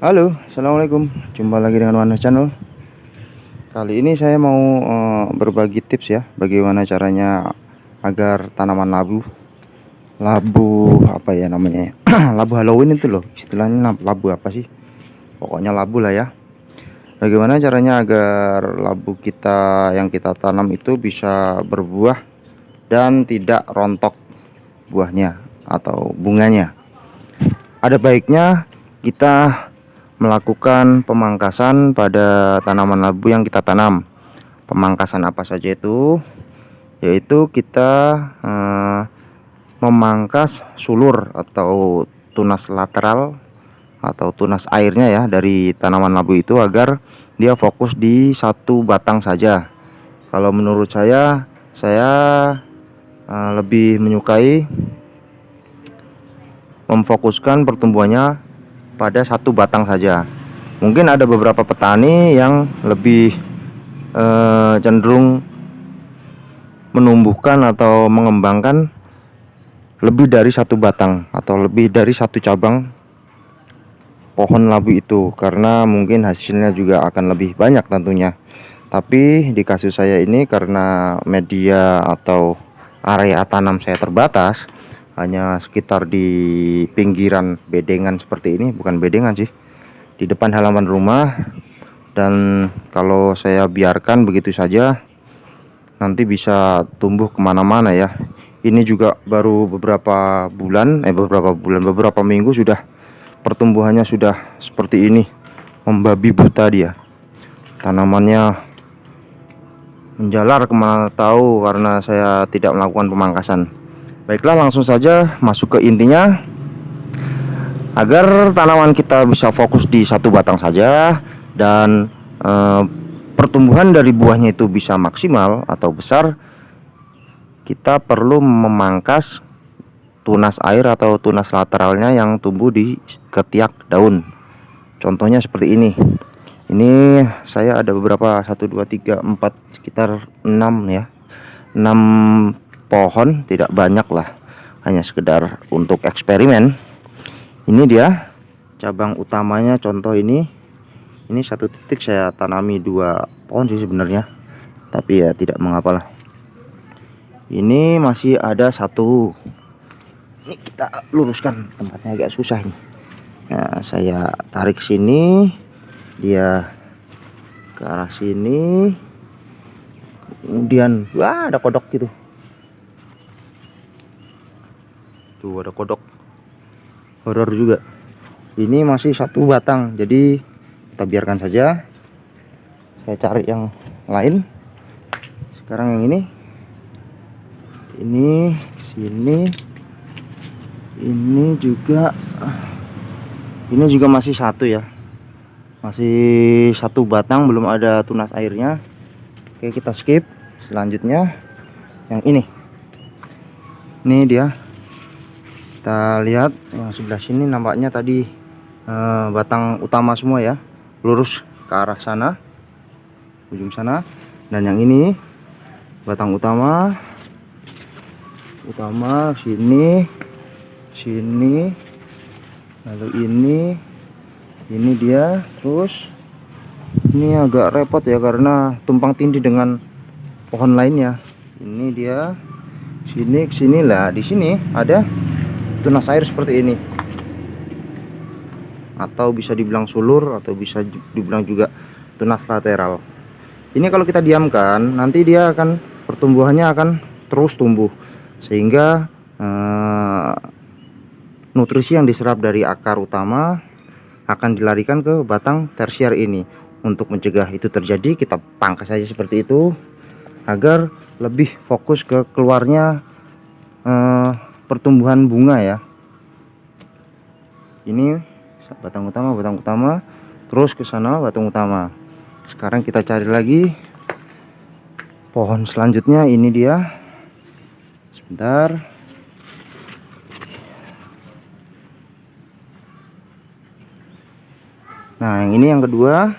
Halo, assalamualaikum. Jumpa lagi dengan Wana Channel. Kali ini saya mau berbagi tips ya, bagaimana caranya agar tanaman labu apa ya namanya ya? Labu Halloween itu loh, istilahnya labu apa sih? Pokoknya labu lah ya. Bagaimana caranya agar labu kita yang kita tanam itu bisa berbuah dan tidak rontok buahnya atau bunganya. Ada baiknya kita melakukan pemangkasan pada tanaman labu yang kita tanam. Pemangkasan apa saja itu? Yaitu kita memangkas sulur atau tunas lateral atau tunas airnya ya dari tanaman labu itu agar dia fokus di satu batang saja. Kalau menurut saya lebih menyukai memfokuskan pertumbuhannya pada satu batang saja. Mungkin ada beberapa petani yang lebih cenderung menumbuhkan atau mengembangkan lebih dari satu batang atau lebih dari satu cabang pohon labu itu, karena mungkin hasilnya juga akan lebih banyak tentunya. Tapi di kasus saya ini, karena media atau area tanam saya terbatas, hanya sekitar di pinggiran bedengan seperti ini, bukan bedengan sih, di depan halaman rumah. Dan kalau saya biarkan begitu saja, nanti bisa tumbuh kemana-mana ya. Ini juga baru beberapa minggu sudah pertumbuhannya sudah seperti ini, membabi buta dia. Tanamannya menjalar kemana tahu karena saya tidak melakukan pemangkasan. Baiklah, langsung saja masuk ke intinya. Agar tanaman kita bisa fokus di satu batang saja dan pertumbuhan dari buahnya itu bisa maksimal atau besar, kita perlu memangkas tunas air atau tunas lateralnya yang tumbuh di ketiak daun. Contohnya seperti ini. Ini saya ada beberapa 1 2 3 4 sekitar 6 ya. 6 pohon, tidak banyak lah. Hanya sekedar untuk eksperimen. Ini dia cabang utamanya, contoh ini. Ini satu titik saya tanami 2 pohon sih sebenarnya, tapi ya tidak mengapa lah. Ini masih ada satu. Ini kita luruskan, tempatnya agak susah nih. Nah, saya tarik sini, dia ke arah sini. Kemudian wah, ada kodok gitu. Tuh ada kodok. Horor juga. Ini masih satu batang, jadi kita biarkan saja. Saya cari yang lain. Sekarang yang ini. Ini sini. Ini juga masih satu ya. Masih satu batang, belum ada tunas airnya. Oke, kita skip. Selanjutnya yang ini. Ini dia. Kita lihat yang sebelah sini, nampaknya tadi batang utama semua ya. Lurus ke arah sana, ujung sana. Dan yang ini batang utama sini, lalu ini dia. Terus ini agak repot ya karena tumpang tindih dengan pohon lainnya. Ini dia, sini kesini lah. Di sini ada tunas air seperti ini, atau bisa dibilang sulur, atau bisa dibilang juga tunas lateral. Ini kalau kita diamkan, nanti dia akan pertumbuhannya akan terus tumbuh, sehingga nutrisi yang diserap dari akar utama akan dilarikan ke batang tersier ini. Untuk mencegah itu terjadi, kita pangkas saja seperti itu agar lebih fokus ke keluarnya pertumbuhan bunga ya. Ini batang utama, terus ke sana batang utama. Sekarang kita cari lagi pohon selanjutnya. Ini dia. Sebentar. Nah, yang ini yang kedua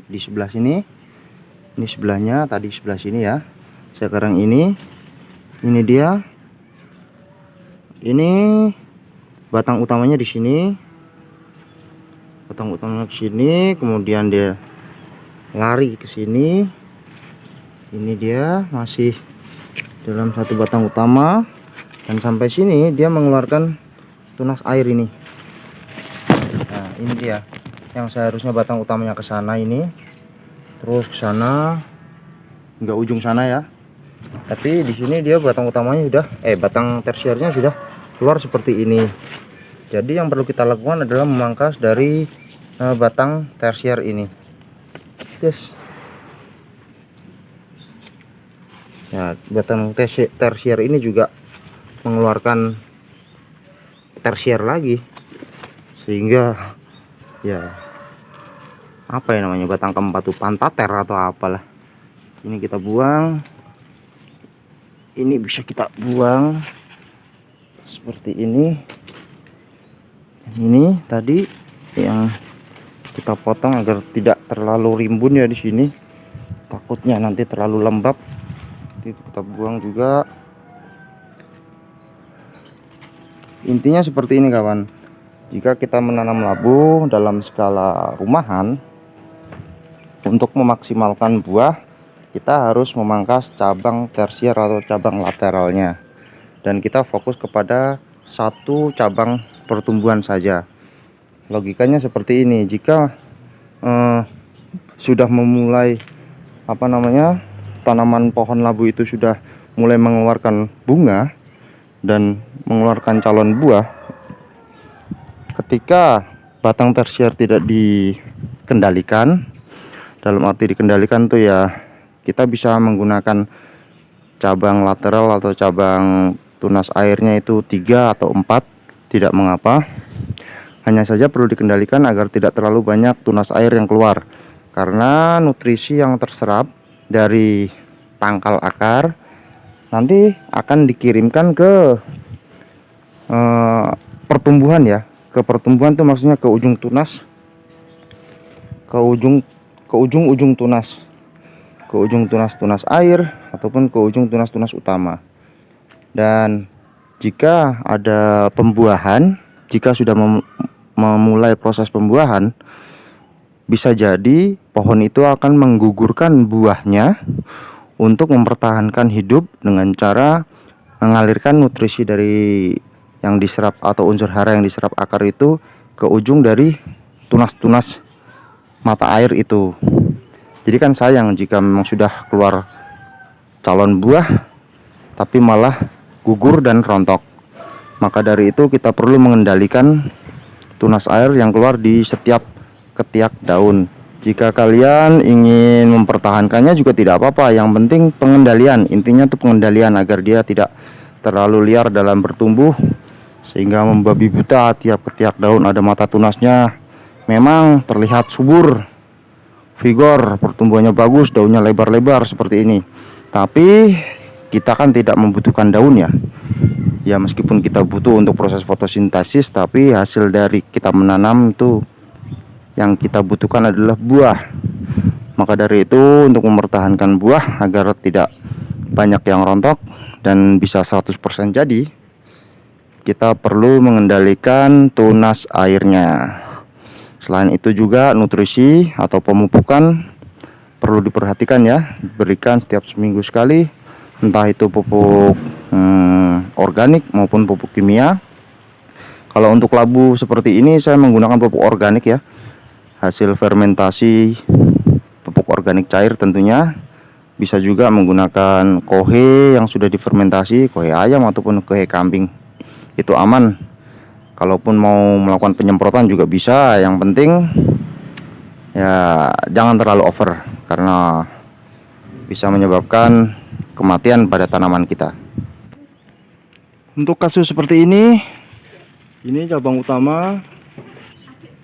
di sebelah sini. Ini sebelahnya, tadi sebelah sini ya. Sekarang ini dia. Ini batang utamanya di sini. batang utamanya ke sini, kemudian dia lari ke sini. Ini dia masih dalam satu batang utama, dan sampai sini dia mengeluarkan tunas air ini. Nah, ini dia yang seharusnya batang utamanya ke sana ini, terus ke sana hingga ujung sana ya. Tapi di sini dia batang utamanya sudah batang tersiernya sudah keluar seperti ini. Jadi yang perlu kita lakukan adalah memangkas dari batang tersier ini. Yes. Ya, batang tersier ini juga mengeluarkan tersier lagi, sehingga ya apa ya namanya, batang keempat tuh pantater atau apalah. Ini kita buang, ini bisa kita buang seperti ini. Ini tadi yang kita potong agar tidak terlalu rimbun ya di sini, takutnya nanti terlalu lembab. Kita buang juga. Intinya seperti ini kawan, jika kita menanam labu dalam skala rumahan, untuk memaksimalkan buah kita harus memangkas cabang tersier atau cabang lateralnya, dan kita fokus kepada satu cabang pertumbuhan saja. Logikanya seperti ini. Jika sudah memulai tanaman pohon labu itu sudah mulai mengeluarkan bunga dan mengeluarkan calon buah, ketika batang tersier tidak dikendalikan, dalam arti dikendalikan tuh ya, kita bisa menggunakan cabang lateral atau cabang tunas airnya itu 3 atau 4, tidak mengapa. Hanya saja perlu dikendalikan agar tidak terlalu banyak tunas air yang keluar, karena nutrisi yang terserap dari pangkal akar nanti akan dikirimkan ke pertumbuhan ya. Ke pertumbuhan tuh maksudnya ke ujung tunas, ke ujung tunas, ke ujung tunas air ataupun ke ujung tunas utama. Dan jika ada pembuahan, jika sudah memulai proses pembuahan, bisa jadi pohon itu akan menggugurkan buahnya untuk mempertahankan hidup dengan cara mengalirkan nutrisi dari yang diserap atau unsur hara yang diserap akar itu ke ujung dari tunas-tunas mata air itu. Jadi kan sayang jika memang sudah keluar calon buah tapi malah gugur dan rontok. Maka dari itu kita perlu mengendalikan tunas air yang keluar di setiap ketiak daun. Jika kalian ingin mempertahankannya juga tidak apa-apa, yang penting pengendalian. Intinya tuh pengendalian agar dia tidak terlalu liar dalam bertumbuh sehingga membabi buta. Tiap ketiak daun ada mata tunasnya, memang terlihat subur, vigor, pertumbuhannya bagus, daunnya lebar-lebar seperti ini. Tapi kita kan tidak membutuhkan daun ya. Ya meskipun kita butuh untuk proses fotosintesis, tapi hasil dari kita menanam itu yang kita butuhkan adalah buah. Maka dari itu untuk mempertahankan buah agar tidak banyak yang rontok dan bisa 100% jadi, kita perlu mengendalikan tunas airnya. Selain itu juga nutrisi atau pemupukan perlu diperhatikan ya, berikan setiap seminggu sekali, entah itu pupuk organik maupun pupuk kimia. Kalau untuk labu seperti ini saya menggunakan pupuk organik ya, hasil fermentasi pupuk organik cair tentunya. Bisa juga menggunakan kohe yang sudah difermentasi, kohe ayam ataupun kohe kambing, itu aman. Kalaupun mau melakukan penyemprotan juga bisa, yang penting ya jangan terlalu over karena bisa menyebabkan kematian pada tanaman kita. Untuk kasus seperti ini cabang utama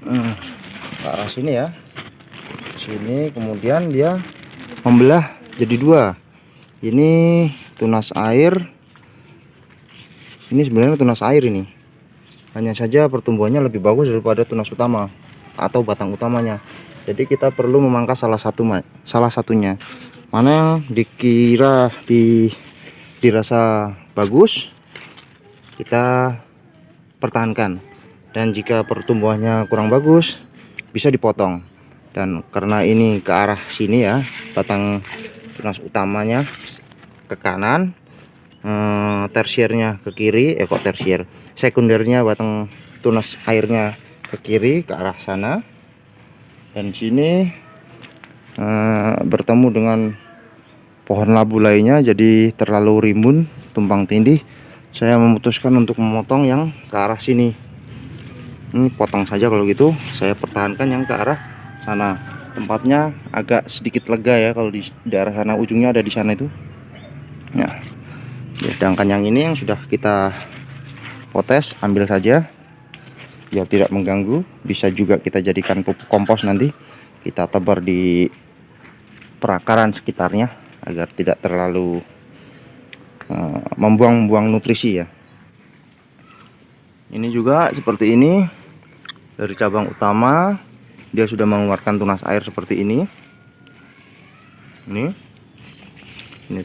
ke arah sini ya, sini, kemudian dia membelah jadi 2. Ini tunas air, ini sebenarnya tunas air ini. Hanya saja pertumbuhannya lebih bagus daripada tunas utama atau batang utamanya. Jadi kita perlu memangkas salah satunya. Mana yang dirasa bagus, kita pertahankan. Dan jika pertumbuhannya kurang bagus, bisa dipotong. Dan karena ini ke arah sini ya, batang tunas utamanya ke kanan, tersiernya ke kiri, kok tersier, sekundernya batang tunas airnya ke kiri ke arah sana, dan sini bertemu dengan pohon labu lainnya, jadi terlalu rimbun tumpang tindih. Saya memutuskan untuk memotong yang ke arah sini. Ini potong saja kalau gitu, saya pertahankan yang ke arah sana. Tempatnya agak sedikit lega ya kalau di daerah sana, ujungnya ada di sana itu. Nah, sedangkan yang ini yang sudah kita potes, ambil saja biar tidak mengganggu. Bisa juga kita jadikan pupuk kompos, nanti kita tebar di perakaran sekitarnya agar tidak terlalu membuang-buang nutrisi ya. Ini juga seperti ini, dari cabang utama dia sudah mengeluarkan tunas air seperti ini. Ini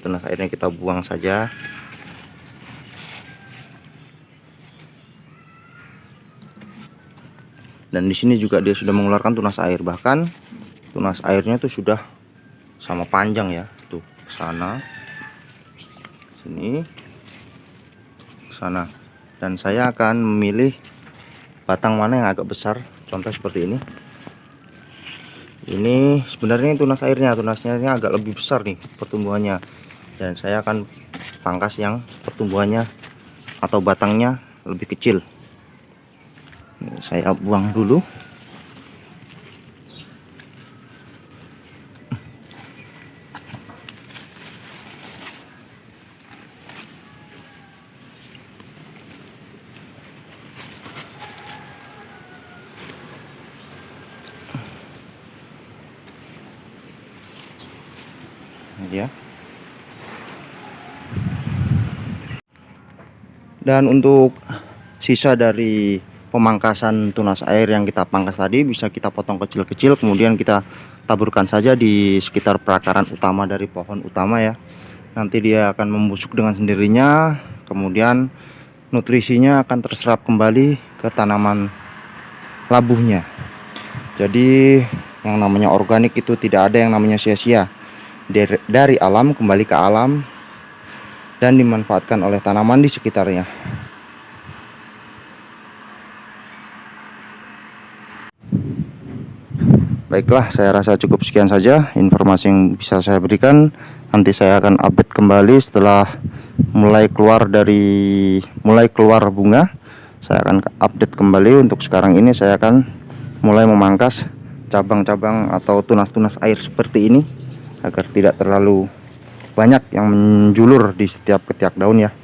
tunas airnya kita buang saja. Dan di sini juga dia sudah mengeluarkan tunas air, bahkan tunas airnya tuh sudah sama panjang ya, tuh ke sana, sini, ke sana. Dan saya akan memilih batang mana yang agak besar, contoh seperti ini. Ini sebenarnya tunasnya agak lebih besar nih pertumbuhannya, dan saya akan pangkas yang pertumbuhannya atau batangnya lebih kecil. Ini saya buang dulu. Ya. Dan untuk sisa dari pemangkasan tunas air yang kita pangkas tadi bisa kita potong kecil-kecil, kemudian kita taburkan saja di sekitar perakaran utama dari pohon utama ya. Nanti dia akan membusuk dengan sendirinya, kemudian nutrisinya akan terserap kembali ke tanaman labuhnya. Jadi yang namanya organik itu tidak ada yang namanya sia-sia. Dari alam kembali ke alam dan dimanfaatkan oleh tanaman di sekitarnya. Baiklah, saya rasa cukup sekian saja informasi yang bisa saya berikan. Nanti saya akan update kembali setelah mulai keluar bunga. Saya akan update kembali. Untuk sekarang ini saya akan mulai memangkas cabang-cabang atau tunas-tunas air seperti ini agar tidak terlalu banyak yang menjulur di setiap ketiak daun ya.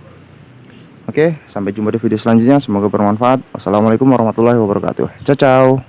Oke, sampai jumpa di video selanjutnya. Semoga bermanfaat. Wassalamualaikum warahmatullahi wabarakatuh. Ciao ciao.